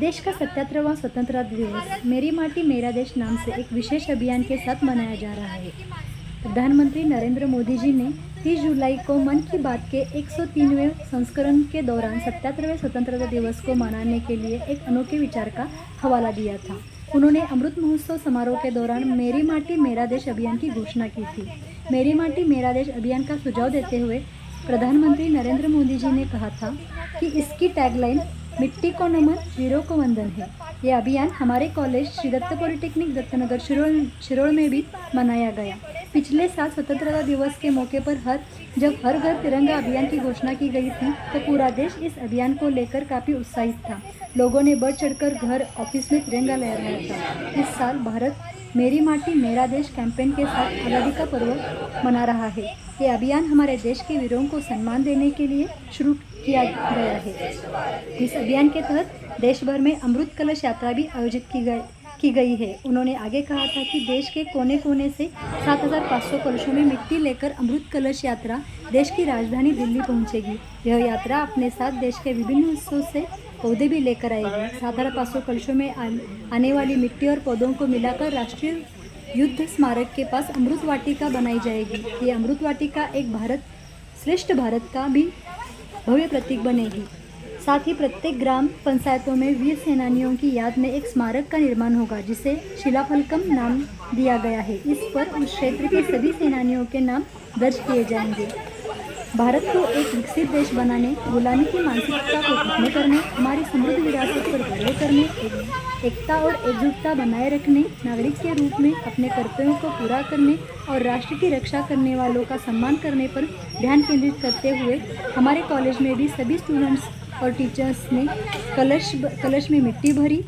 देश का 77वां स्वतंत्रता दिवस मेरी माटी मेरा देश नाम से एक विशेष अभियान के साथ मनाया जा रहा है। प्रधानमंत्री नरेंद्र मोदी जी ने 30 जुलाई को मन की बात के 103वें संस्करण के दौरान 77वें स्वतंत्रता दिवस को मनाने के लिए एक अनोखे विचार का हवाला दिया था। उन्होंने अमृत महोत्सव समारोह के दौरान मेरी माटी मेरा देश अभियान की घोषणा की थी। मेरी माटी मेरा देश अभियान का सुझाव देते हुए प्रधानमंत्री नरेंद्र मोदी जी ने कहा था कि इसकी टैगलाइन मिट्टी को नमन, वीरों को वंदन है। यह अभियान हमारे कॉलेज श्री दत्त पॉलिटेक्निक दत्तनगर शिरोल में भी मनाया गया। पिछले साल स्वतंत्रता दिवस के मौके पर जब हर घर तिरंगा अभियान की घोषणा की गई थी तो पूरा देश इस अभियान को लेकर काफ़ी उत्साहित था। लोगों ने बढ़ चढ़कर घर, ऑफिस में तिरंगा लहराया था। इस साल भारत मेरी माटी मेरा देश कैंपेन के साथ आज़ादी का पर्व मना रहा है। ये अभियान हमारे देश के वीरों को सम्मान देने के लिए शुरू किया गया है। इस अभियान के तहत देश भर में अमृत कलश यात्रा भी आयोजित की गई है। उन्होंने आगे कहा था कि देश के कोने कोने से 7500 कलशों में मिट्टी लेकर अमृत कलश यात्रा देश की राजधानी दिल्ली पहुंचेगी। यह यात्रा अपने साथ देश के विभिन्न हिस्सों से पौधे भी लेकर आएगी। 7500 कलशों में आने वाली मिट्टी और पौधों को मिलाकर राष्ट्रीय युद्ध स्मारक के पास अमृत वाटिका बनाई जाएगी। ये अमृत वाटिका एक भारत श्रेष्ठ भारत का भी भव्य प्रतीक बनेगी। साथ ही प्रत्येक ग्राम पंचायतों में वीर सेनानियों की याद में एक स्मारक का निर्माण होगा जिसे शिलाफलकम नाम दिया गया है। इस पर उस क्षेत्र के सभी सेनानियों के नाम दर्ज किए जाएंगे। भारत को एक विकसित देश बनाने, गुलामी की मानसिकता को खत्म करने, हमारी समृद्ध विरासत पर गर्व करने, एकता और एकजुटता बनाए रखने, नागरिक के रूप में अपने कर्तव्यों को पूरा करने और राष्ट्र की रक्षा करने वालों का सम्मान करने पर ध्यान केंद्रित करते हुए हमारे कॉलेज में भी सभी स्टूडेंट्स और टीचर्स ने कलश में मिट्टी भरी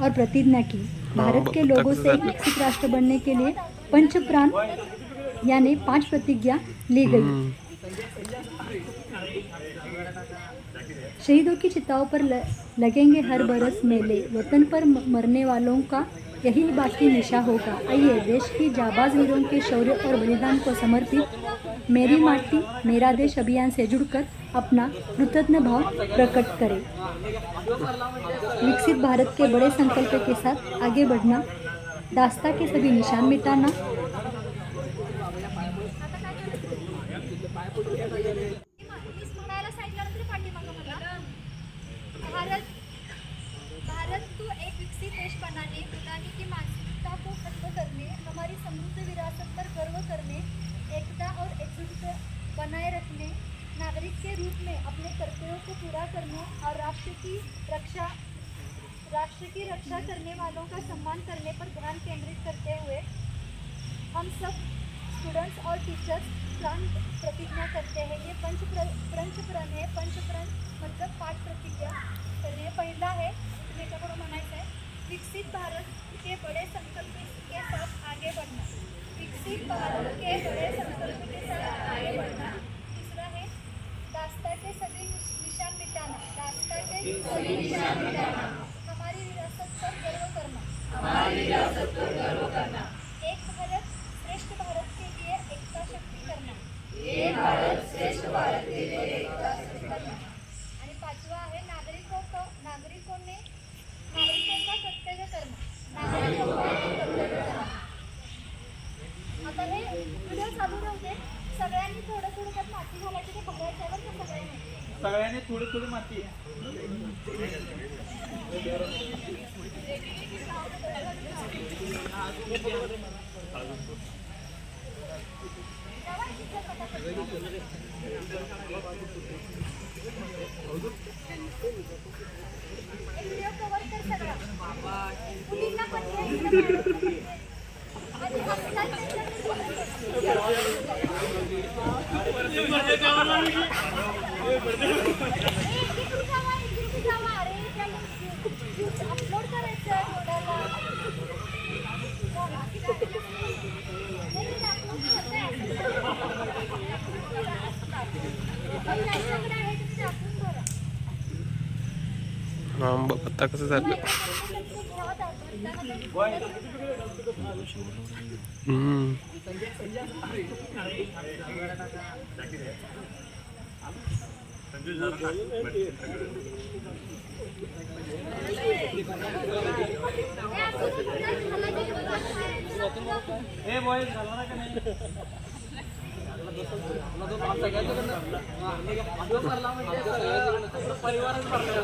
और प्रतिज्ञा की। भारत के लोगों से एक विकसित राष्ट्र बनने के लिए पंच प्राण यानी 5 प्रतिज्ञा ली गई। शहीदों की चिताओं पर लगेंगे हर बरस मेले, वतन पर मरने वालों का यही बाकी निशा होगा। आइए देश की जाबाज वीरों के शौर्य और बलिदान को समर्पित मेरी माटी मेरा देश अभियान से जुड़कर अपना कृतज्ञ भाव प्रकट करें। विकसित भारत के बड़े संकल्प के साथ आगे बढ़ना, दास्ता के सभी निशान मिटाना, भारत को एक विकसित देश बनाने, गुलामी की मानसिकता को खत्म करने, हमारी समृद्ध विरासत पर गर्व करने, एकता और एकजुटता बनाए रखने, नागरिक के रूप में अपने कर्तव्यों को पूरा करने और राष्ट्र की रक्षा करने वालों का सम्मान करने पर ध्यान केंद्रित करते हुए हम सब स्टूडेंट्स और टीचर्स प्राण प्रतिज्ञा करते हैं। ये पंचप्रण है। पंचप्रण मतलब 5 प्रतिज्ञा करने। पहिला है, त्याच्याकडून म्हणायचं आहे, विकसित भारत के बड़े संकल्प के साथ आगे बढ़ना। विकसित भारत के बड़े संकल्प के साथ आगे बढ़ना। तीसरा है, दास्ता के सभी निशान मिटाना। दास्ता के सभी निशान मिटाना। हमारी विरासत पर गर्व करना। हमारी विरासत पर गर्व करना। एक भारत श्रेष्ठ भारत के लिए एकता शक्ति करना। एक भारत श्रेष्ठ भारत के लिए एकता शक्ति करना। आणि 5वां आहे, नागरिकों का कर्तव्य करना। नागरिकों का कर्तव्य करना। आता हे व्हिडिओ चालू राहू दे. सगळ्यांनी थोडं थोडं त्यात माती घालायची, ते भरायच्यावर का सगळ्यांनी थोडी थोडी माती व्हिडिओ कव्हर कर सगळा. मुलींना पण अपलोड करायचं पत्ता कसं झालं? हे बॉय झाला ना का नाही परिवारच भरला